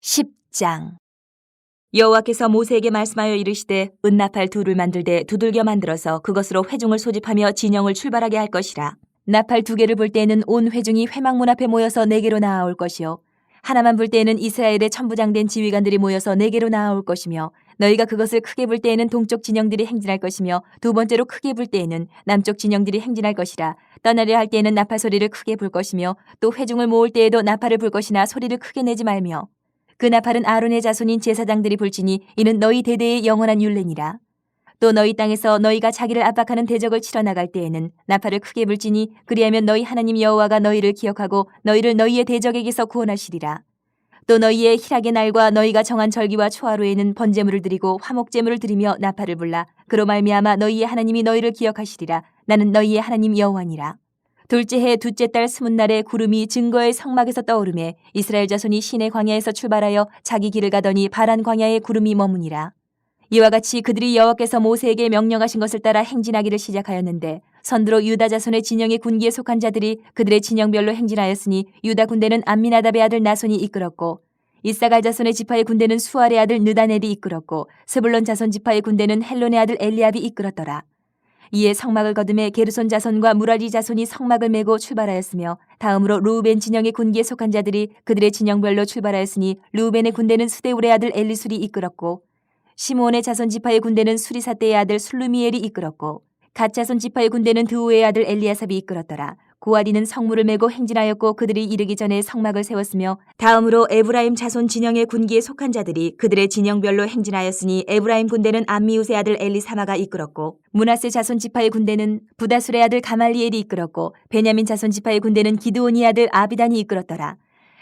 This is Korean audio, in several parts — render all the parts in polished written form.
10장. 여호와께서 모세에게 말씀하여 이르시되 은나팔 둘을 만들되 두들겨 만들어서 그것으로 회중을 소집하며 진영을 출발하게 할 것이라. 나팔 두 개를 불 때에는 온 회중이 회막문 앞에 모여서 내게로 나아올 것이요 하나만 불 때에는 이스라엘의 천부장된 지휘관들이 모여서 내게로 나아올 것이며 너희가 그것을 크게 불 때에는 동쪽 진영들이 행진할 것이며 두 번째로 크게 불 때에는 남쪽 진영들이 행진할 것이라. 떠나려 할 때에는 나팔 소리를 크게 불 것이며 또 회중을 모을 때에도 나팔을 불 것이나 소리를 크게 내지 말며 그 나팔은 아론의 자손인 제사장들이 불지니 이는 너희 대대의 영원한 율례니라. 또 너희 땅에서 너희가 자기를 압박하는 대적을 치러 나갈 때에는 나팔을 크게 불지니 그리하면 너희 하나님 여호와가 너희를 기억하고 너희를 너희의 대적에게서 구원하시리라. 또 너희의 희락의 날과 너희가 정한 절기와 초하루에는 번제물을 드리고 화목제물을 드리며 나팔을 불라. 그로 말미암아 너희의 하나님이 너희를 기억하시리라. 나는 너희의 하나님 여호와니라. 둘째 해 둘째 달 스문날에 구름이 증거의 성막에서 떠오르매 이스라엘 자손이 시내 광야에서 출발하여 자기 길을 가더니 바란 광야에 구름이 머무니라. 이와 같이 그들이 여호와께서 모세에게 명령하신 것을 따라 행진하기를 시작하였는데 선두로 유다 자손의 진영의 군기에 속한 자들이 그들의 진영별로 행진하였으니 유다 군대는 암미나답의 아들 나손이 이끌었고 이사갈 자손의 지파의 군대는 수알의 아들 느다넬이 이끌었고 스불론 자손 지파의 군대는 헬론의 아들 엘리압이 이끌었더라. 이에 성막을 거두매 게르손 자손과 무라리 자손이 성막을 메고 출발하였으며 다음으로 르우벤 진영의 군기에 속한 자들이 그들의 진영별로 출발하였으니 르우벤의 군대는 스데울의 아들 엘리술이 이끌었고 시므온의 자손 지파의 군대는 수리사떼의 아들 술루미엘이 이끌었고 갓 자손 지파의 군대는 드우의 아들 엘리아삽이 이끌었더라. 고아리는 성물을 메고 행진하였고 그들이 이르기 전에 성막을 세웠으며 다음으로 에브라임 자손 진영의 군기에 속한 자들이 그들의 진영별로 행진하였으니 에브라임 군대는 암미우스의 아들 엘리사마가 이끌었고 므낫세 자손 지파의 군대는 부다술의 아들 가말리엘이 이끌었고 베냐민 자손 지파의 군대는 기드온의 아들 아비단이 이끌었더라.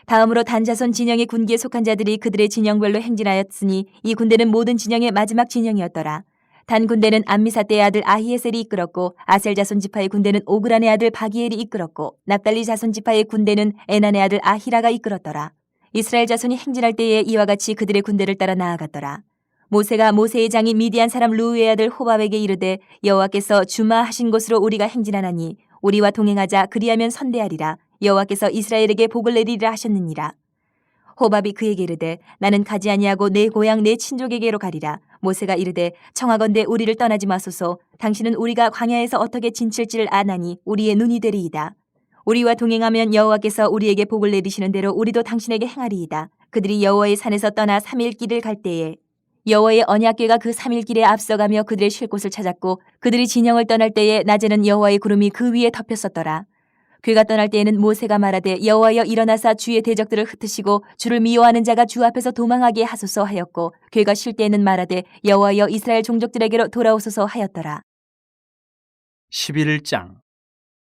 다음으로 단 자손 진영의 군기에 속한 자들이 그들의 진영별로 행진하였으니 이 군대는 모든 진영의 마지막 진영이었더라. 단 군대는 암미사떼의 아들 아히에셀이 이끌었고 아셀 자손 지파의 군대는 오그란의 아들 바기엘이 이끌었고 납달리 자손 지파의 군대는 에난의 아들 아히라가 이끌었더라. 이스라엘 자손이 행진할 때에 이와 같이 그들의 군대를 따라 나아갔더라. 모세가 모세의 장인 미디안 사람 루우의 아들 호밥에게 이르되 여호와께서 주마하신 곳으로 우리가 행진하나니 우리와 동행하자. 그리하면 선대하리라. 여호와께서 이스라엘에게 복을 내리리라 하셨느니라. 호밥이 그에게 이르되 나는 가지 아니하고 내 고향 내 친족에게로 가리라. 모세가 이르되 청하건대 우리를 떠나지 마소서. 당신은 우리가 광야에서 어떻게 진칠지를 아나니 우리의 눈이 되리이다. 우리와 동행하면 여호와께서 우리에게 복을 내리시는 대로 우리도 당신에게 행하리이다. 그들이 여호와의 산에서 떠나 3일 길을 갈 때에 여호와의 언약궤가 그 3일 길에 앞서가며 그들의 쉴 곳을 찾았고 그들이 진영을 떠날 때에 낮에는 여호와의 구름이 그 위에 덮였었더라. 그가 떠날 때에는 모세가 말하되 여호와여 일어나사 주의 대적들을 흩으시고 주를 미워하는 자가 주 앞에서 도망하게 하소서 하였고 그가 쉴 때에는 말하되 여호와여 이스라엘 종족들에게로 돌아오소서 하였더라. 11장.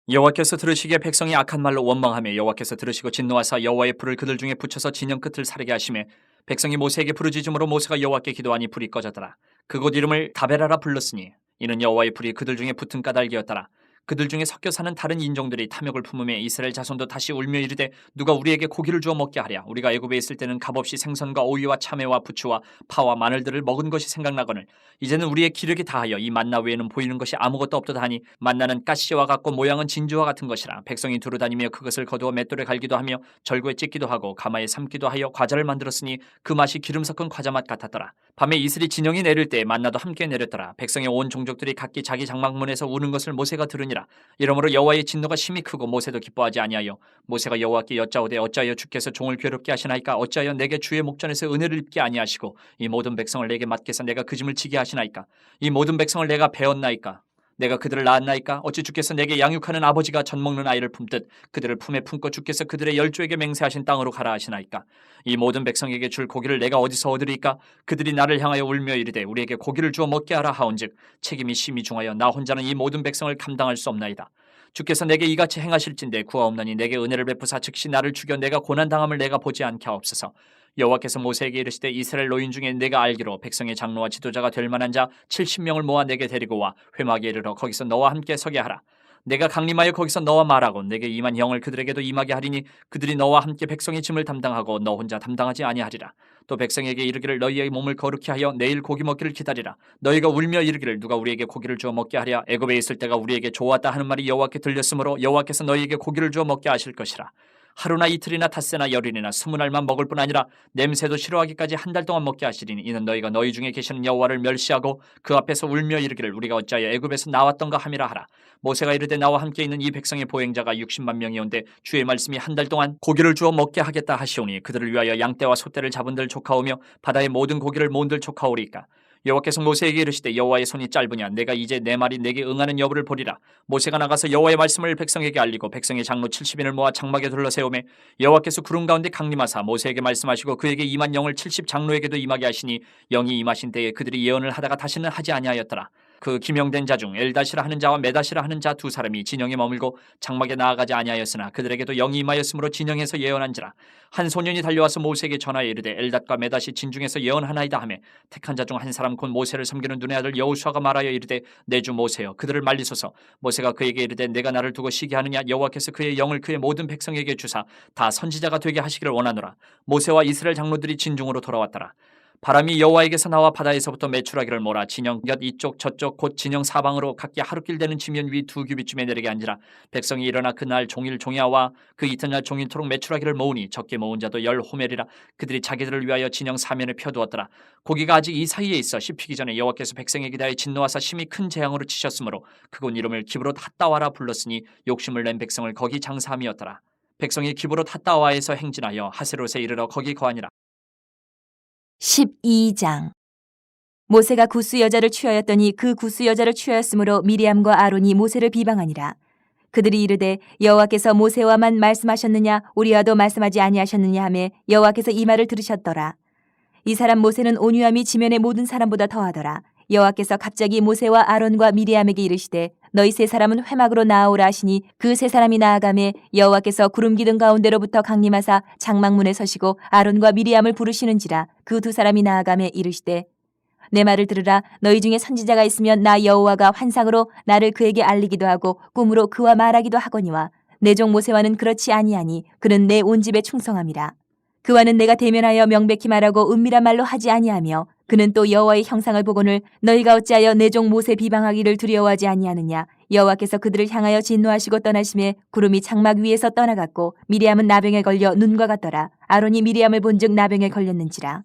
여호와께서 들으시기에 백성이 악한 말로 원망하며 여호와께서 들으시고 진노하사 여호와의 불을 그들 중에 붙여서 진영 끝을 사르게 하시매 백성이 모세에게 부르짖음으로 모세가 여호와께 기도하니 불이 꺼졌더라. 그곳 이름을 다베라라 불렀으니 이는 여호와의 불이 그들 중에 붙은 까닭이었더라. 그들 중에 섞여 사는 다른 인종들이 탐욕을 품으며 이스라엘 자손도 다시 울며 이르되 누가 우리에게 고기를 주어 먹게 하랴. 우리가 애굽에 있을 때는 값없이 생선과 오이와 참외와 부추와 파와 마늘들을 먹은 것이 생각나거늘 이제는 우리의 기력이 다하여 이 만나 외에는 보이는 것이 아무것도 없도다 하니 만나는 가시와 같고 모양은 진주와 같은 것이라. 백성이 두루 다니며 그것을 거두어 맷돌에 갈기도 하며 절구에 찢기도 하고 가마에 삶기도 하여 과자를 만들었으니 그 맛이 기름 섞은 과자 맛 같았더라. 밤에 이슬이 진영이 내릴 때 만나도 함께 내렸더라. 백성의 온 종족들이 각기 자기 장막문에서 우는 것을 모세가 들으니라. 이러므로 여호와의 진노가 심히 크고 모세도 기뻐하지 아니하여 모세가 여호와께 여짜오되 어찌하여 주께서 종을 괴롭게 하시나이까. 어찌하여 내게 주의 목전에서 은혜를 입게 아니하시고 이 모든 백성을 내게 맡겨서 내가 그 짐을 지게 하시나이까. 이 모든 백성을 내가 배웠나이까. 내가 그들을 낳았나이까. 어찌 주께서 내게 양육하는 아버지가 젖 먹는 아이를 품듯 그들을 품에 품고 주께서 그들의 열조에게 맹세하신 땅으로 가라 하시나이까. 이 모든 백성에게 줄 고기를 내가 어디서 얻으리까. 그들이 나를 향하여 울며 이르되 우리에게 고기를 주어 먹게 하라 하온즉 책임이 심히 중하여 나 혼자는 이 모든 백성을 감당할 수 없나이다. 주께서 내게 이같이 행하실진대 구하옵나니 내게 은혜를 베푸사 즉시 나를 죽여 내가 고난당함을 내가 보지 않게 하옵소서. 여호와께서 모세에게 이르시되 이스라엘 노인 중에 내가 알기로 백성의 장로와 지도자가 될 만한 자 70명을 모아 내게 데리고 와 회막에 이르러 거기서 너와 함께 서게 하라. 내가 강림하여 거기서 너와 말하고 내게 임한 영을 그들에게도 임하게 하리니 그들이 너와 함께 백성의 짐을 담당하고 너 혼자 담당하지 아니하리라. 또 백성에게 이르기를 너희의 몸을 거룩히 하여 내일 고기 먹기를 기다리라. 너희가 울며 이르기를 누가 우리에게 고기를 주어 먹게 하랴. 애굽에 있을 때가 우리에게 좋았다 하는 말이 여호와께 들렸으므로 여호와께서 너희에게 고기를 주어 먹게 하실 것이라. 하루나 이틀이나 닷새나 열흘이나 20날만 먹을 뿐 아니라 냄새도 싫어하기까지 한 달 동안 먹게 하시리니 이는 너희가 너희 중에 계시는 여호와를 멸시하고 그 앞에서 울며 이르기를 우리가 어찌하여 애굽에서 나왔던가 함이라 하라. 모세가 이르되 나와 함께 있는 이 백성의 보행자가 60만 명이온데 주의 말씀이 한 달 동안 고기를 주어 먹게 하겠다 하시오니 그들을 위하여 양떼와 소떼를 잡은들 조카오며 바다의 모든 고기를 모은들 조카오리까. 여호와께서 모세에게 이르시되 여호와의 손이 짧으냐 내가 이제 내 말이 내게 응하는 여부를 보리라. 모세가 나가서 여호와의 말씀을 백성에게 알리고 백성의 장로 70인을 모아 장막에 둘러세우매 여호와께서 구름 가운데 강림하사 모세에게 말씀하시고 그에게 임한 영을 70장로에게도 임하게 하시니 영이 임하신 때에 그들이 예언을 하다가 다시는 하지 아니하였더라. 그 기명된 자 중 엘다시라 하는 자와 메다시라 하는 자 두 사람이 진영에 머물고 장막에 나아가지 아니하였으나 그들에게도 영이 임하였으므로 진영에서 예언한지라. 한 소년이 달려와서 모세에게 전하여 이르되 엘닷과 메다시 진중에서 예언하나이다 하매 택한 자 중 한 사람 곧 모세를 섬기는 눈의 아들 여호수아가 말하여 이르되 내 주 모세여 그들을 말리소서. 모세가 그에게 이르되 내가 나를 두고 쉬게 하느냐 여호와께서 그의 영을 그의 모든 백성에게 주사 다 선지자가 되게 하시기를 원하노라. 모세와 이스라엘 장로들이 진중으로 돌아왔더라. 바람이 여호와에게서 나와 바다에서부터 메추라기를 몰아 진영 곁 이쪽 저쪽 곧 진영 사방으로 각기 하루길 되는 지면 위 2규빗쯤에 내리게 한지라. 백성이 일어나 그날 종일 종야와 그 이튿날 종일토록 메추라기를 모으니 적게 모은 자도 10호멜이라. 그들이 자기들을 위하여 진영 사면에 펴두었더라. 고기가 아직 이 사이에 있어 씹히기 전에 여호와께서 백성에게 대하여 진노하사 심히 큰 재앙으로 치셨으므로 그곳 이름을 기브롯 핫다와라 불렀으니 욕심을 낸 백성을 거기 장사함이었더라. 백성이 기브롯 핫다와에서 행진하여 하세롯에 이르러 거기 거하니라. 12장. 모세가 구스 여자를 취하였더니 그 구스 여자를 취하였으므로 미리암과 아론이 모세를 비방하니라. 그들이 이르되 여호와께서 모세와만 말씀하셨느냐 우리와도 말씀하지 아니하셨느냐 하매 여호와께서 이 말을 들으셨더라. 이 사람 모세는 온유함이 지면의 모든 사람보다 더하더라. 여호와께서 갑자기 모세와 아론과 미리암에게 이르시되 너희 세 사람은 회막으로 나아오라 하시니 그 세 사람이 나아가매 여호와께서 구름 기둥 가운데로부터 강림하사 장막문에 서시고 아론과 미리암을 부르시는지라. 그 두 사람이 나아가매 이르시되 내 말을 들으라. 너희 중에 선지자가 있으면 나 여호와가 환상으로 나를 그에게 알리기도 하고 꿈으로 그와 말하기도 하거니와 내 종 모세와는 그렇지 아니하니 그는 내 온 집에 충성함이라. 그와는 내가 대면하여 명백히 말하고 은밀한 말로 하지 아니하며 그는 또 여호와의 형상을 보거늘 너희가 어찌하여 내 종 모세 비방하기를 두려워하지 아니하느냐. 여호와께서 그들을 향하여 진노하시고 떠나심에 구름이 장막 위에서 떠나갔고 미리암은 나병에 걸려 눈과 같더라. 아론이 미리암을 본즉 나병에 걸렸는지라.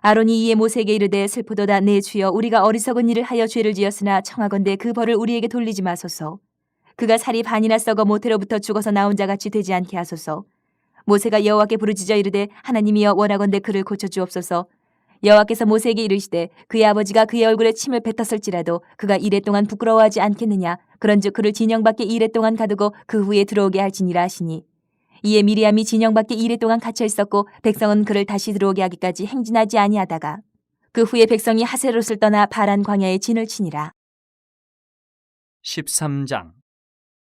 아론이 이에 모세에게 이르되 슬프도다 내 주여 우리가 어리석은 일을 하여 죄를 지었으나 청하건대 그 벌을 우리에게 돌리지 마소서. 그가 살이 반이나 썩어 모태로부터 죽어서 나온 자같이 되지 않게 하소서. 모세가 여호와께 부르짖어 이르되 하나님이여 원하건대 그를 고쳐주옵소서. 여호와께서 모세에게 이르시되 그의 아버지가 그의 얼굴에 침을 뱉었을지라도 그가 이레 동안 부끄러워하지 않겠느냐. 그런즉 그를 진영 밖에 이레 동안 가두고 그 후에 들어오게 할지니라 하시니 이에 미리암이 진영 밖에 이레 동안 갇혀 있었고 백성은 그를 다시 들어오게 하기까지 행진하지 아니하다가 그 후에 백성이 하세롯을 떠나 바란 광야에 진을 치니라. 13장.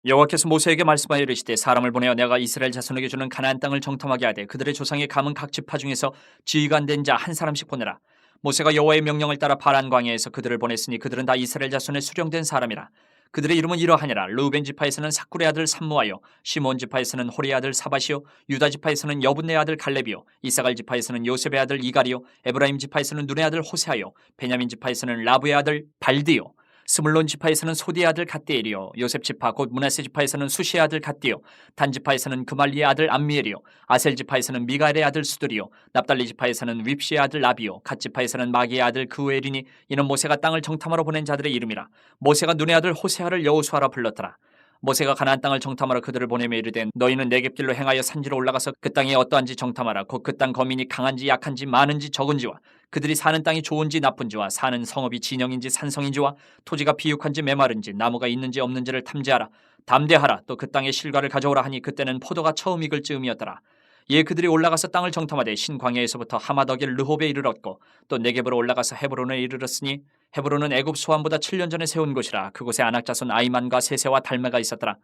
여호와께서 모세에게 말씀하여 이르시되 사람을 보내어 내가 이스라엘 자손에게 주는 가나안 땅을 정탐하게 하되 그들의 조상의 감은 각 지파 중에서 지휘관 된 자 한 사람씩 보내라. 모세가 여호와의 명령을 따라 바란 광야에서 그들을 보냈으니 그들은 다 이스라엘 자손의 수령된 사람이라. 그들의 이름은 이러하니라. 르우벤 지파에서는 사쿨의 아들 삼무아요, 시몬 지파에서는 호리의 아들 사바시요, 유다 지파에서는 여분네 아들 갈렙이요, 이사갈 지파에서는 요셉의 아들 이갈이요, 에브라임 지파에서는 눈의 아들 호세아요, 베냐민 지파에서는 라브의 아들 발디요, 스물론 지파에서는 소디의 아들 갓디엘이요, 요셉 지파 곧 므낫세 지파에서는 수시의 아들 갓디요, 단 지파에서는 그말리의 아들 암미엘이요, 아셀 지파에서는 미가엘의 아들 수들이요, 납달리 지파에서는 윕시의 아들 라비요, 갓 지파에서는 마기의 아들 그우엘이니 이는 모세가 땅을 정탐하러 보낸 자들의 이름이라. 모세가 눈의 아들 호세아를 여호수아라 불렀더라. 모세가 가나안 땅을 정탐하러 그들을 보내며 이르되 너희는 내겝길로 행하여 산지로 올라가서 그 땅이 어떠한지 정탐하라. 곧 그 땅 거민이 강한지 약한지 많은지 적은지와 그들이 사는 땅이 좋은지 나쁜지와 사는 성읍이 진영인지 산성인지와 토지가 비육한지 메마른지 나무가 있는지 없는지를 탐지하라. 담대하라. 또 그 땅의 실과를 가져오라 하니 그때는 포도가 처음 익을 즈음이었더라. 이에 그들이 올라가서 땅을 정탐하되 신광야에서부터 하마더길 르홉에 이르렀고 또 네겝으로 올라가서 헤브론에 이르렀으니 헤브론은 애굽 소환보다 7년 전에 세운 곳이라. 그곳에 아낙자손 아이만과 세세와 달메가 있었더라.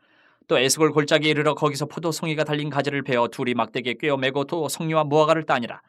또 에스골 골짜기에 이르러 거기서 포도송이가 달린 가지를 베어 둘이 막대기에 꿰어 메고 또 석류와 무화과를 따니라.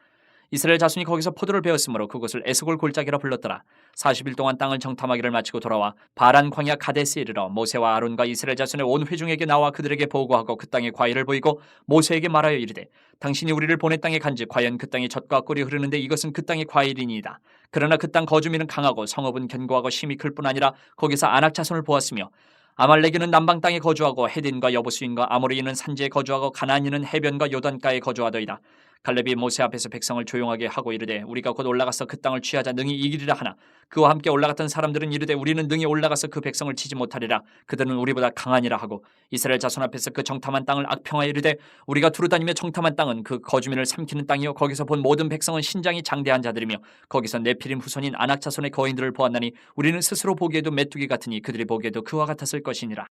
이스라엘 자손이 거기서 포도를 베었으므로 그곳을 에스골 골짜기라 불렀더라. 40일 동안 땅을 정탐하기를 마치고 돌아와 바란 광야 가데스에 이르러 모세와 아론과 이스라엘 자손의 온 회중에게 나와 그들에게 보고하고 그 땅의 과일을 보이고 모세에게 말하여 이르되 당신이 우리를 보낸 땅에 간즉 과연 그 땅이 젖과 꿀이 흐르는데 이것은 그 땅의 과일이니이다. 그러나 그 땅 거주민은 강하고 성읍은 견고하고 심히 클 뿐 아니라 거기서 아낙 자손을 보았으며 아말렉인은 남방 땅에 거주하고 헤딘과 여부수인과 아모리인은 산지에 거주하고 가나안인은 해변과 요단가에 거주하더이다. 갈렙이 모세 앞에서 백성을 조용하게 하고 이르되 우리가 곧 올라가서 그 땅을 취하자 능히 이기리라 하나 그와 함께 올라갔던 사람들은 이르되 우리는 능히 올라가서 그 백성을 치지 못하리라. 그들은 우리보다 강하니라 하고 이스라엘 자손 앞에서 그 정탐한 땅을 악평하여 이르되 우리가 두루다니며 정탐한 땅은 그 거주민을 삼키는 땅이요 거기서 본 모든 백성은 신장이 장대한 자들이며 거기서 네피림 후손인 아낙 자손의 거인들을 보았나니 우리는 스스로 보기에도 메뚜기 같으니 그들이 보기에도 그와 같았을 것이니라.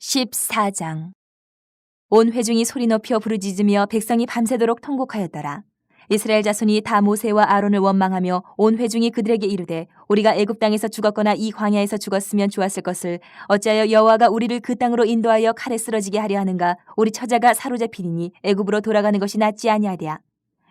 14장. 온 회중이 소리 높여 부르짖으며 백성이 밤새도록 통곡하였더라. 이스라엘 자손이 다 모세와 아론을 원망하며 온 회중이 그들에게 이르되 우리가 애굽 땅에서 죽었거나 이 광야에서 죽었으면 좋았을 것을 어찌하여 여호와가 우리를 그 땅으로 인도하여 칼에 쓰러지게 하려 하는가. 우리 처자가 사로잡히리니 애굽으로 돌아가는 것이 낫지 아니하랴.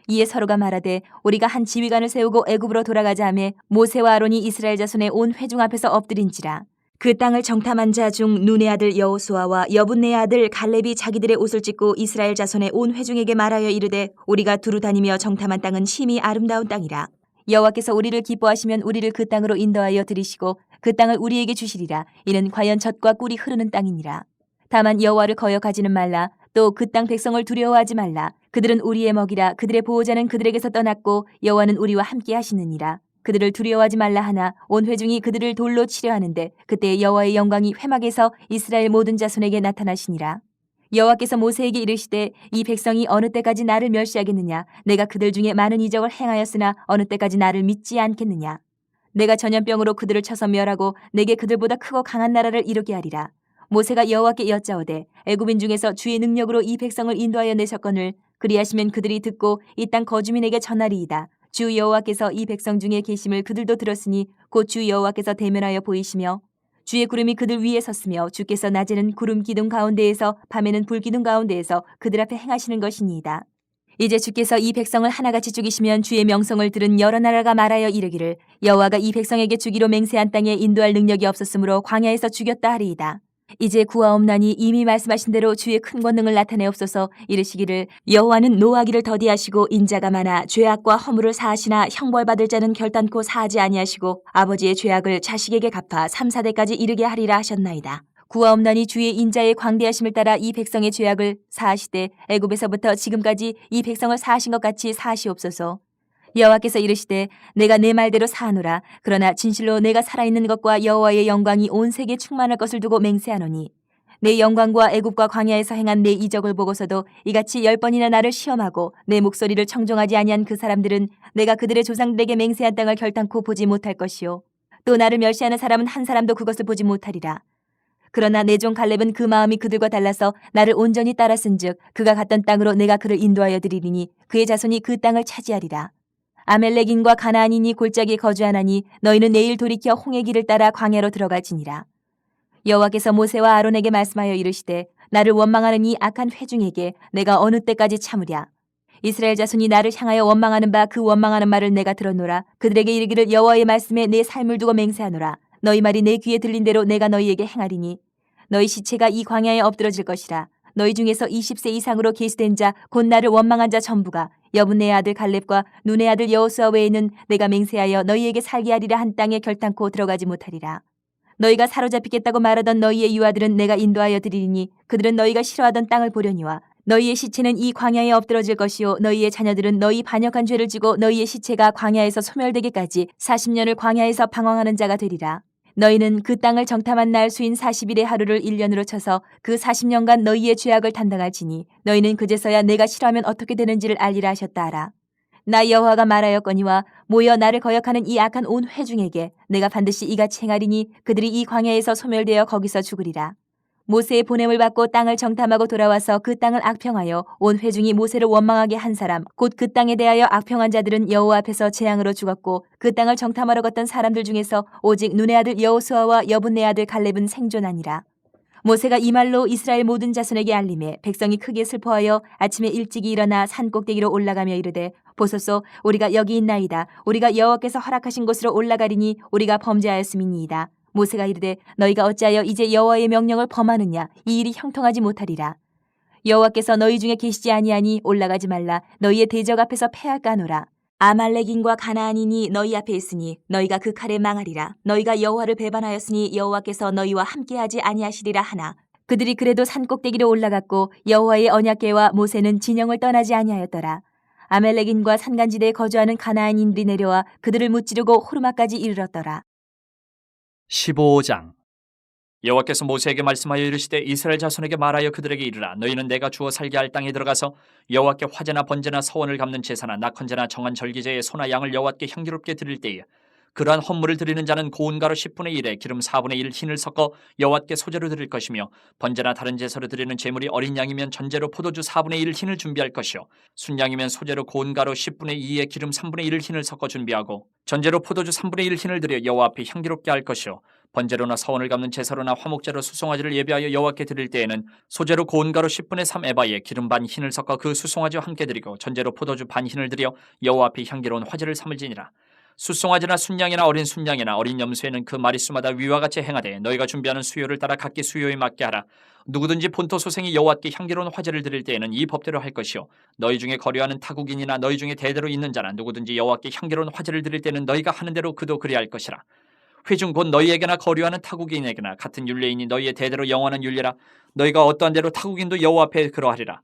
이에 서로가 말하되 우리가 한 지휘관을 세우고 애굽으로 돌아가자 하며 모세와 아론이 이스라엘 자손의 온 회중 앞에서 엎드린지라. 그 땅을 정탐한 자 중 눈의 아들 여호수아와 여분네의 아들 갈렙이 자기들의 옷을 찢고 이스라엘 자손의 온 회중에게 말하여 이르되 우리가 두루 다니며 정탐한 땅은 심히 아름다운 땅이라. 여호와께서 우리를 기뻐하시면 우리를 그 땅으로 인도하여 들이시고 그 땅을 우리에게 주시리라. 이는 과연 젖과 꿀이 흐르는 땅이니라. 다만 여호와를 거역하지는 말라. 또 그 땅 백성을 두려워하지 말라. 그들은 우리의 먹이라. 그들의 보호자는 그들에게서 떠났고 여호와는 우리와 함께 하시느니라. 그들을 두려워하지 말라 하나 온 회중이 그들을 돌로 치려 하는데 그때 여호와의 영광이 회막에서 이스라엘 모든 자손에게 나타나시니라. 여호와께서 모세에게 이르시되 이 백성이 어느 때까지 나를 멸시하겠느냐. 내가 그들 중에 많은 이적을 행하였으나 어느 때까지 나를 믿지 않겠느냐. 내가 전염병으로 그들을 쳐서 멸하고 내게 그들보다 크고 강한 나라를 이루게 하리라. 모세가 여호와께 여짜오되 애굽인 중에서 주의 능력으로 이 백성을 인도하여 내셨거늘 그리하시면 그들이 듣고 이 땅 거주민에게 전하리이다. 주 여호와께서 이 백성 중에 계심을 그들도 들었으니 곧 주 여호와께서 대면하여 보이시며 주의 구름이 그들 위에 섰으며 주께서 낮에는 구름 기둥 가운데에서 밤에는 불 기둥 가운데에서 그들 앞에 행하시는 것이니이다. 이제 주께서 이 백성을 하나같이 죽이시면 주의 명성을 들은 여러 나라가 말하여 이르기를 여호와가 이 백성에게 주기로 맹세한 땅에 인도할 능력이 없었으므로 광야에서 죽였다 하리이다. 이제 구하옵나니 이미 말씀하신 대로 주의 큰 권능을 나타내옵소서. 이르시기를 여호와는 노하기를 더디하시고 인자가 많아 죄악과 허물을 사하시나 형벌받을 자는 결단코 사하지 아니하시고 아버지의 죄악을 자식에게 갚아 3, 4대까지 이르게 하리라 하셨나이다. 구하옵나니 주의 인자의 광대하심을 따라 이 백성의 죄악을 사하시되 애굽에서부터 지금까지 이 백성을 사하신 것 같이 사하시옵소서. 여호와께서 이르시되 내가 내 말대로 사하노라. 그러나 진실로 내가 살아있는 것과 여호와의 영광이 온 세계에 충만할 것을 두고 맹세하노니 내 영광과 애굽과 광야에서 행한 내 이적을 보고서도 이같이 10번이나 나를 시험하고 내 목소리를 청종하지 아니한 그 사람들은 내가 그들의 조상들에게 맹세한 땅을 결단코 보지 못할 것이요 또 나를 멸시하는 사람은 한 사람도 그것을 보지 못하리라. 그러나 내 종 갈렙은 그 마음이 그들과 달라서 나를 온전히 따랐은즉 그가 갔던 땅으로 내가 그를 인도하여 드리리니 그의 자손이 그 땅을 차지하리라. 아멜렉인과 가나안인이 골짜기에 거주하나니 너희는 내일 돌이켜 홍해 길을 따라 광야로 들어갈지니라. 여호와께서 모세와 아론에게 말씀하여 이르시되 나를 원망하는 이 악한 회중에게 내가 어느 때까지 참으랴. 이스라엘 자손이 나를 향하여 원망하는 바 그 원망하는 말을 내가 들었노라. 그들에게 이르기를 여호와의 말씀에 내 삶을 두고 맹세하노라. 너희 말이 내 귀에 들린 대로 내가 너희에게 행하리니 너희 시체가 이 광야에 엎드러질 것이라. 너희 중에서 20세 이상으로 계수된 자 곧 나를 원망한 자 전부가 여분네의 아들 갈렙과 눈의 아들 여호수아 외에는 내가 맹세하여 너희에게 살게 하리라 한 땅에 결단코 들어가지 못하리라. 너희가 사로잡히겠다고 말하던 너희의 유아들은 내가 인도하여 드리리니 그들은 너희가 싫어하던 땅을 보려니와 너희의 시체는 이 광야에 엎드러질 것이요 너희의 자녀들은 너희 반역한 죄를 지고 너희의 시체가 광야에서 소멸되기까지 40년을 광야에서 방황하는 자가 되리라. 너희는 그 땅을 정탐한 날 수인 40일의 하루를 1년으로 쳐서 그 40년간 너희의 죄악을 담당할지니 너희는 그제서야 내가 싫어하면 어떻게 되는지를 알리라 하셨다 하라. 나 여호와가 말하였거니와 모여 나를 거역하는 이 악한 온 회중에게 내가 반드시 이같이 행하리니 그들이 이 광야에서 소멸되어 거기서 죽으리라. 모세의 보냄을 받고 땅을 정탐하고 돌아와서 그 땅을 악평하여 온 회중이 모세를 원망하게 한 사람 곧 그 땅에 대하여 악평한 자들은 여호와 앞에서 재앙으로 죽었고 그 땅을 정탐하러 갔던 사람들 중에서 오직 눈의 아들 여호수아와 여분네 아들 갈렙은 생존하니라. 모세가 이 말로 이스라엘 모든 자손에게 알림해 백성이 크게 슬퍼하여 아침에 일찍이 일어나 산 꼭대기로 올라가며 이르되 보소서 우리가 여기 있나이다. 우리가 여호와께서 허락하신 곳으로 올라가리니 우리가 범죄하였음이니이다. 모세가 이르되 너희가 어찌하여 이제 여호와의 명령을 범하느냐. 이 일이 형통하지 못하리라. 여호와께서 너희 중에 계시지 아니하니 올라가지 말라. 너희의 대적 앞에서 패할까 하노라. 아말렉인과 가나안인이 너희 앞에 있으니 너희가 그 칼에 망하리라. 너희가 여호와를 배반하였으니 여호와께서 너희와 함께하지 아니하시리라 하나 그들이 그래도 산 꼭대기로 올라갔고 여호와의 언약궤와 모세는 진영을 떠나지 아니하였더라. 아말렉인과 산간지대에 거주하는 가나안인들이 내려와 그들을 무찌르고 호르마까지 이르렀더라. 15장. 여호와께서 모세에게 말씀하여 이르시되 이스라엘 자손에게 말하여 그들에게 이르라. 너희는 내가 주어 살게 할 땅에 들어가서 여호와께 화제나 번제나 서원을 갚는 제사나 낙헌제나 정한 절기제의 소나 양을 여호와께 향기롭게 드릴 때에 그러한 헌물을 드리는 자는 고운 가루 10분의 1에 기름 4분의 1 흰을 섞어 여호와께 소제로 드릴 것이며 번제나 다른 제사로 드리는 제물이 어린 양이면 전제로 포도주 4분의 1 흰을 준비할 것이요 순양이면 소제로 고운 가루 10분의 2에 기름 3분의 1 흰을 섞어 준비하고 전제로 포도주 3분의 1 흰을 드려 여호와 앞에 향기롭게 할 것이요 번제로나 서원을 갚는 제사로나 화목제로 수송아지를 예비하여 여호와께 드릴 때에는 소제로 고운 가루 10분의 3 에바에 기름 반 흰을 섞어 그 수송아지와 함께 드리고 전제로 포도주 반 흰을 드려 여호와 앞에 향기로운 화제를 삼을지니라. 수송아지나 순양이나 어린 순양이나 어린 염소에는 그 마리수마다 위와 같이 행하되 너희가 준비하는 수요를 따라 각기 수요에 맞게 하라. 누구든지 본토 소생이 여호와께 향기로운 화제를 드릴 때에는 이 법대로 할 것이요 너희 중에 거류하는 타국인이나 너희 중에 대대로 있는 자나 누구든지 여호와께 향기로운 화제를 드릴 때는 너희가 하는 대로 그도 그리할 것이라. 회중 곧 너희에게나 거류하는 타국인에게나 같은 율례이니 너희의 대대로 영원한 율례라. 너희가 어떠한 대로 타국인도 여호와 앞에 그러하리라.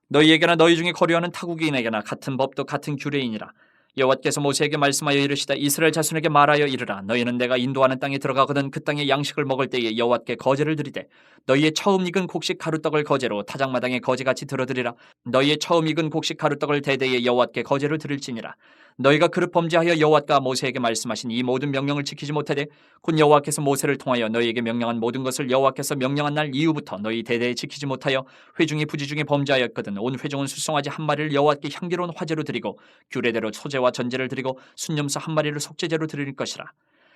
너희에게나 너희 중에 거류하는 타국인에게나 같은 법도 같은 규례이니라. 여호와께서 모세에게 말씀하여 이르시다. 이스라엘 자손에게 말하여 이르라. 너희는 내가 인도하는 땅에 들어가거든 그 땅의 양식을 먹을 때에 여호와께 거제를 드리되 너희의 처음 익은 곡식 가루떡을 거제로 타작마당에 거제같이 들어드리라. 너희의 처음 익은 곡식 가루떡을 대대에 여호와께 거제를 드릴지니라. 너희가 그릇 범죄하여 여호와가 모세에게 말씀하신 이 모든 명령을 지키지 못하되 곧 여호와께서 모세를 통하여 너희에게 명령한 모든 것을 여호와께서 명령한 날 이후부터 너희 대대에 지키지 못하여 회중이 부지중에 범죄하였거든 온 회중은 수송아지 한 마리를 여호와께 향기로운 화제로 드리고 규례대로 소제와 전제를 드리고 순염소 한 마리를 속죄제로 드릴 것이라.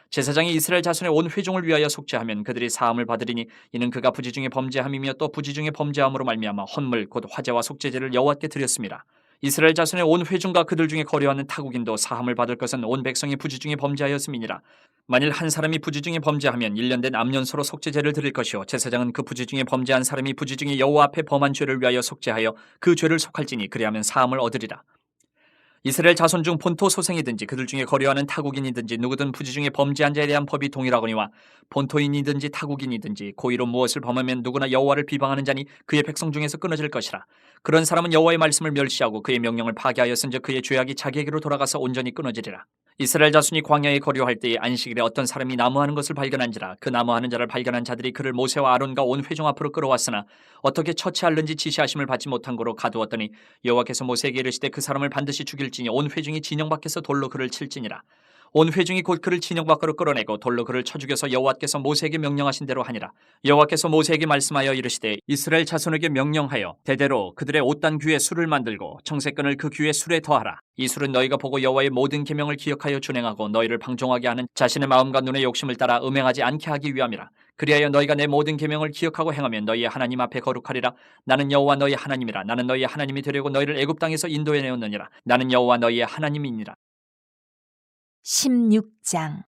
제사장이 이스라엘 자손의 온 회중을 위하여 속죄하면 그들이 사함을 받으리니 이는 그가 부지중에 범죄함이며 또 부지중에 범죄함으로 말미암아 헌물 곧 화제와 속죄제를 여호와께 드렸습니다. 이스라엘 자손의 온 회중과 그들 중에 거류하는 타국인도 사함을 받을 것은 온 백성이 부지중에 범죄하였음이니라. 만일 한 사람이 부지중에 범죄하면 1년 된 암년소로 속죄제를 드릴 것이요 제사장은 그 부지중에 범죄한 사람이 부지중에 여호와 앞에 범한 죄를 위하여 속죄하여 그 죄를 속할지니 그리하면 사함을 얻으리라. 이스라엘 자손 중 본토 소생이든지 그들 중에 거류하는 타국인이든지 누구든 부지중에 범죄한 자에 대한 법이 동일하거니와 본토인이든지 타국인이든지 고의로 무엇을 범하면 누구나 여호와를 비방하는 자니 그의 백성 중에서 끊어질 것이라. 그런 사람은 여호와의 말씀을 멸시하고 그의 명령을 파괴하였은즉 그의 죄악이 자기에게로 돌아가서 온전히 끊어지리라. 이스라엘 자손이 광야에 거류할 때에 안식일에 어떤 사람이 나무하는 것을 발견한지라. 그 나무하는 자를 발견한 자들이 그를 모세와 아론과 온 회중 앞으로 끌어왔으나 어떻게 처치할는지 지시하심을 받지 못한 고로 가두었더니 여호와께서 모세에게 이르시되 그 사람을 반드시 죽일지니 온 회중이 진영 밖에서 돌로 그를 칠지니라. 온 회중이 곧 그를 진영 밖으로 끌어내고 돌로 그를 쳐 죽여서 여호와께서 모세에게 명령하신 대로 하니라. 여호와께서 모세에게 말씀하여 이르시되 이스라엘 자손에게 명령하여 대대로 그들의 옷단 귀에 술을 만들고 청색끈을 그 귀에 술에 더하라. 이 술은 너희가 보고 여호와의 모든 계명을 기억하여 준행하고 너희를 방종하게 하는 자신의 마음과 눈의 욕심을 따라 음행하지 않게 하기 위함이라. 그리하여 너희가 내 모든 계명을 기억하고 행하면 너희의 하나님 앞에 거룩하리라. 나는 여호와 너희 하나님이라. 나는 너희의 하나님이 되려고 너희를 애굽 땅에서 인도해 내었느니라. 나는 여호와 너희의 하나님이니라. 16장.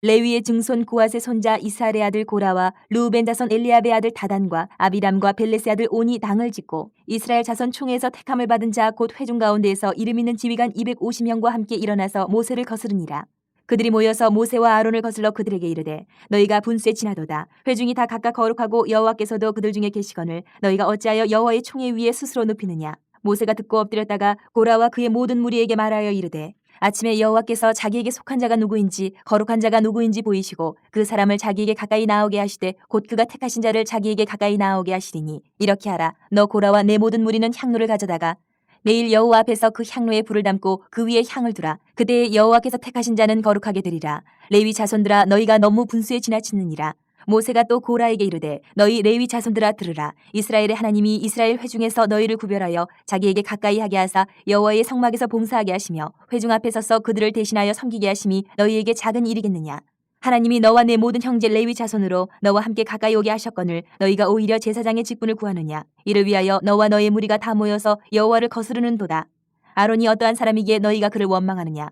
레위의 증손 고앗의 손자 이스할의 아들 고라와 르우벤 자손 엘리압의 아들 다단과 아비람과 벨렛의 아들 온이 당을 짓고 이스라엘 자손 총회에서 택함을 받은 자 곧 회중 가운데에서 이름 있는 지휘관 250명과 함께 일어나서 모세를 거스르니라. 그들이 모여서 모세와 아론을 거슬러 그들에게 이르되 너희가 분수에 지나도다. 회중이 다 각각 거룩하고 여호와께서도 그들 중에 계시거늘 너희가 어찌하여 여호와의 총회 위에 스스로 눕히느냐. 모세가 듣고 엎드렸다가 고라와 그의 모든 무리에게 말하여 이르되 아침에 여호와께서 자기에게 속한 자가 누구인지 거룩한 자가 누구인지 보이시고 그 사람을 자기에게 가까이 나오게 하시되 곧 그가 택하신 자를 자기에게 가까이 나오게 하시리니 이렇게 하라. 너 고라와 내 모든 무리는 향로를 가져다가 내일 여호와 앞에서 그 향로에 불을 담고 그 위에 향을 두라. 그때 여호와께서 택하신 자는 거룩하게 되리라. 레위 자손들아 너희가 너무 분수에 지나치느니라. 모세가 또 고라에게 이르되 너희 레위 자손들아 들으라. 이스라엘의 하나님이 이스라엘 회중에서 너희를 구별하여 자기에게 가까이 하게 하사 여호와의 성막에서 봉사하게 하시며 회중 앞에 서서 그들을 대신하여 섬기게 하심이 너희에게 작은 일이겠느냐. 하나님이 너와 내 모든 형제 레위 자손으로 너와 함께 가까이 오게 하셨거늘 너희가 오히려 제사장의 직분을 구하느냐. 이를 위하여 너와 너의 무리가 다 모여서 여호와를 거스르는도다. 아론이 어떠한 사람이기에 너희가 그를 원망하느냐.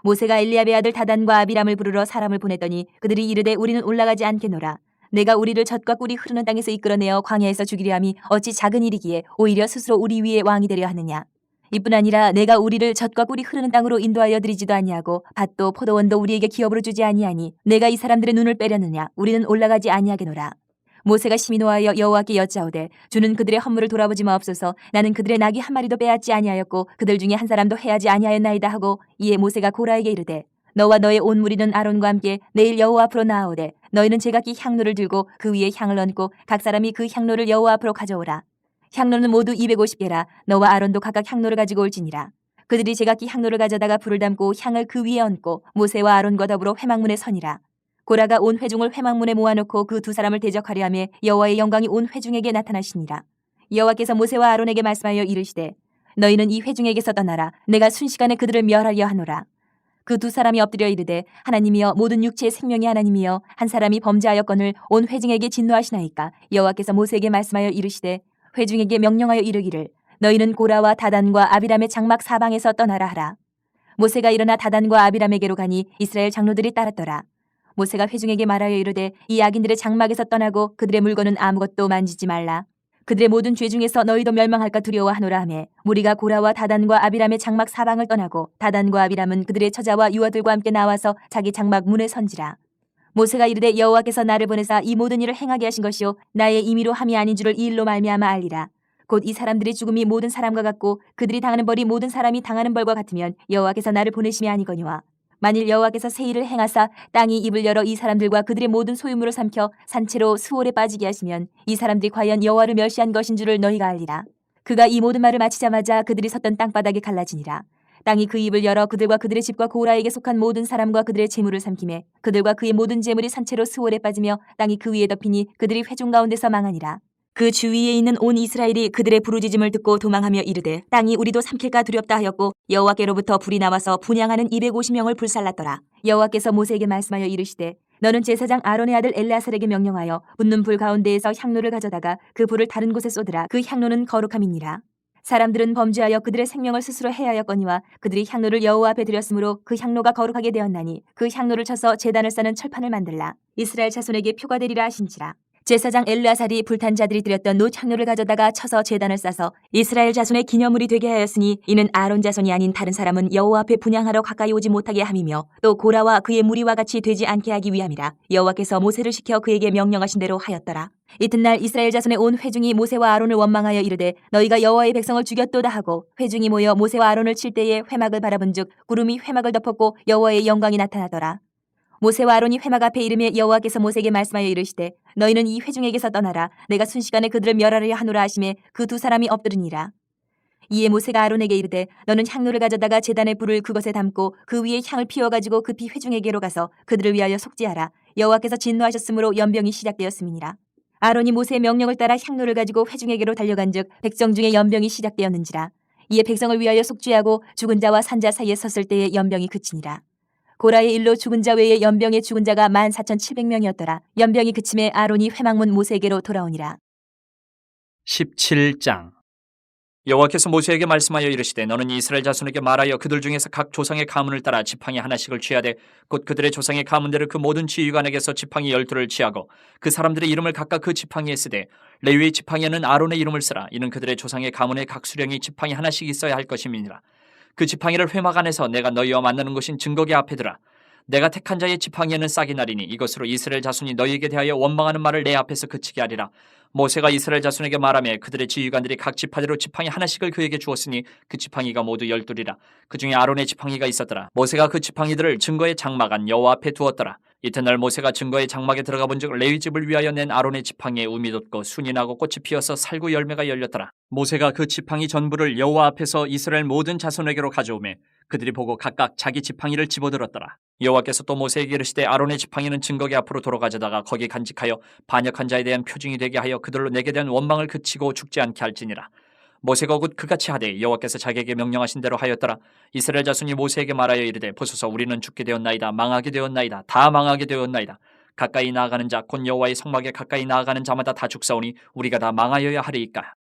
모세가 엘리압의 아들 다단과 아비람을 부르러 사람을 보냈더니 그들이 이르되 우리는 올라가지 않겠노라. 내가 우리를 젖과 꿀이 흐르는 땅에서 이끌어내어 광야에서 죽이려 함이 어찌 작은 일이기에 오히려 스스로 우리 위에 왕이 되려 하느냐. 이뿐 아니라 내가 우리를 젖과 꿀이 흐르는 땅으로 인도하여 드리지도 아니하고 밭도 포도원도 우리에게 기업으로 주지 아니하니 내가 이 사람들의 눈을 빼려느냐 우리는 올라가지 아니하게노라. 모세가 심히 노하여 여호와께 여짜오되 주는 그들의 허물을 돌아보지 마옵소서. 나는 그들의 낙이 한 마리도 빼앗지 아니하였고 그들 중에 한 사람도 해하지 아니하였나이다 하고 이에 모세가 고라에게 이르되 너와 너의 온 무리는 아론과 함께 내일 여호와 앞으로 나아오되 너희는 제각기 향로를 들고 그 위에 향을 얹고 각 사람이 그 향로를 여호와 앞으로 가져오라. 향로는 모두 250개라. 너와 아론도 각각 향로를 가지고 올지니라. 그들이 제각기 향로를 가져다가 불을 담고 향을 그 위에 얹고 모세와 아론과 더불어 회막문에 서니라. 고라가 온 회중을 회막문에 모아놓고 그 두 사람을 대적하려 하며 여호와의 영광이 온 회중에게 나타나시니라. 여호와께서 모세와 아론에게 말씀하여 이르시되 너희는 이 회중에게서 떠나라. 내가 순식간에 그들을 멸하려 하노라. 그 두 사람이 엎드려 이르되 하나님이여 모든 육체의 생명의 하나님이여 한 사람이 범죄하였거늘 온 회중에게 진노하시나이까. 여호와께서 모세에게 말씀하여 이르시되 회중에게 명령하여 이르기를 너희는 고라와 다단과 아비람의 장막 사방에서 떠나라 하라. 모세가 일어나 다단과 아비람에게로 가니 이스라엘 장로들이 따랐더라. 모세가 회중에게 말하여 이르되 이 악인들의 장막에서 떠나고 그들의 물건은 아무것도 만지지 말라. 그들의 모든 죄 중에서 너희도 멸망할까 두려워하노라 하매 무리가 고라와 다단과 아비람의 장막 사방을 떠나고 다단과 아비람은 그들의 처자와 유아들과 함께 나와서 자기 장막 문에 선지라. 모세가 이르되 여호와께서 나를 보내사 이 모든 일을 행하게 하신 것이요 나의 임의로 함이 아닌 줄을 이 일로 말미암아 알리라. 곧 이 사람들의 죽음이 모든 사람과 같고 그들이 당하는 벌이 모든 사람이 당하는 벌과 같으면 여호와께서 나를 보내심이 아니거니와 만일 여호와께서 새 일을 행하사 땅이 입을 열어 이 사람들과 그들의 모든 소유물을 삼켜 산채로 수월에 빠지게 하시면 이 사람들이 과연 여호와를 멸시한 것인 줄을 너희가 알리라. 그가 이 모든 말을 마치자마자 그들이 섰던 땅바닥이 갈라지니라. 땅이 그 입을 열어 그들과 그들의 집과 고라에게 속한 모든 사람과 그들의 재물을 삼키매 그들과 그의 모든 재물이 산채로 수월에 빠지며 땅이 그 위에 덮이니 그들이 회중 가운데서 망하니라. 그 주위에 있는 온 이스라엘이 그들의 부르짖음을 듣고 도망하며 이르되 땅이 우리도 삼킬까 두렵다 하였고 여호와께로부터 불이 나와서 분향하는 250명을 불살랐더라. 여호와께서 모세에게 말씀하여 이르시되 너는 제사장 아론의 아들 엘르아살에게 명령하여 붙는 불 가운데에서 향로를 가져다가 그 불을 다른 곳에 쏟으라. 그 향로는 거룩함이니라. 사람들은 범죄하여 그들의 생명을 스스로 해하였거니와 그들이 향로를 여호와 앞에 드렸으므로 그 향로가 거룩하게 되었나니 그 향로를 쳐서 제단을 싸는 철판을 만들라. 이스라엘 자손에게 표가 되리라 하신지라. 제사장 엘르아살이 불탄 자들이 드렸던 놋 향로를 가져다가 쳐서 제단을 싸서 이스라엘 자손의 기념물이 되게 하였으니 이는 아론 자손이 아닌 다른 사람은 여호와 앞에 분향하러 가까이 오지 못하게 함이며 또 고라와 그의 무리와 같이 되지 않게 하기 위함이라. 여호와께서 모세를 시켜 그에게 명령하신 대로 하였더라. 이튿날 이스라엘 자손의 온 회중이 모세와 아론을 원망하여 이르되 너희가 여호와의 백성을 죽였도다 하고 회중이 모여 모세와 아론을 칠 때에 회막을 바라본즉 구름이 회막을 덮었고 여호와의 영광이 나타나더라. 모세와 아론이 회막 앞에 이르며 여호와께서 모세에게 말씀하여 이르시되 너희는 이 회중에게서 떠나라. 내가 순식간에 그들을 멸하려 하노라 하시매 그 두 사람이 엎드르니라. 이에 모세가 아론에게 이르되 너는 향로를 가져다가 제단의 불을 그것에 담고 그 위에 향을 피워가지고 급히 회중에게로 가서 그들을 위하여 속죄하라. 여호와께서 진노하셨으므로 연병이 시작되었음이니라. 아론이 모세의 명령을 따라 향로를 가지고 회중에게로 달려간즉 백성 중에 연병이 시작되었는지라. 이에 백성을 위하여 속죄하고 죽은 자와 산 자 사이에 섰을 때에 연병이 그치니라. 고라의 일로 죽은 자 외에 연병에 죽은 자가 14,700명이었더라. 연병이 그침에 아론이 회막문 모세에게로 돌아오니라. 17장. 여호와께서 모세에게 말씀하여 이르시되 너는 이스라엘 자손에게 말하여 그들 중에서 각 조상의 가문을 따라 지팡이 하나씩을 취하되 곧 그들의 조상의 가문대로 그 모든 지휘관에게서 지팡이 12를 취하고 그 사람들의 이름을 각각 그 지팡이에 쓰되 레위의 지팡이에는 아론의 이름을 쓰라. 이는 그들의 조상의 가문의 각 수령이 지팡이 하나씩 있어야 할 것임이니라. 그 지팡이를 회막 안에서 내가 너희와 만나는 곳인 증거궤 앞에 두라. 내가 택한 자의 지팡이에는 싹이 나리니 이것으로 이스라엘 자손이 너희에게 대하여 원망하는 말을 내 앞에서 그치게 하리라. 모세가 이스라엘 자손에게 말하며 그들의 지휘관들이 각 지파대로 지팡이 하나씩을 그에게 주었으니 그 지팡이가 모두 12이라. 그 중에 아론의 지팡이가 있었더라. 모세가 그 지팡이들을 증거의 장막 안 여호와 앞에 두었더라. 이튿날 모세가 증거의 장막에 들어가 본즉 레위 집을 위하여 낸 아론의 지팡이에 움이 돋고 순이 나고 꽃이 피어서 살구 열매가 열렸더라. 모세가 그 지팡이 전부를 여호와 앞에서 이스라엘 모든 자손에게로 가져오매 그들이 보고 각각 자기 지팡이를 집어들었더라. 여호와께서 또 모세에게 이르시되 아론의 지팡이는 증거궤 앞으로 돌아가져다가 거기 간직하여 반역한 자에 대한 표징이 되게 하여 그들로 내게 대한 원망을 그치고 죽지 않게 할지니라. 모세가 곧 그같이 하되 여호와께서 자기에게 명령하신 대로 하였더라. 이스라엘 자손이 모세에게 말하여 이르되 보소서 우리는 죽게 되었나이다. 망하게 되었나이다. 다 망하게 되었나이다. 가까이 나아가는 자 곧 여호와의 성막에 가까이 나아가는 자마다 다 죽사오니 우리가 다 망하여야 하리이까.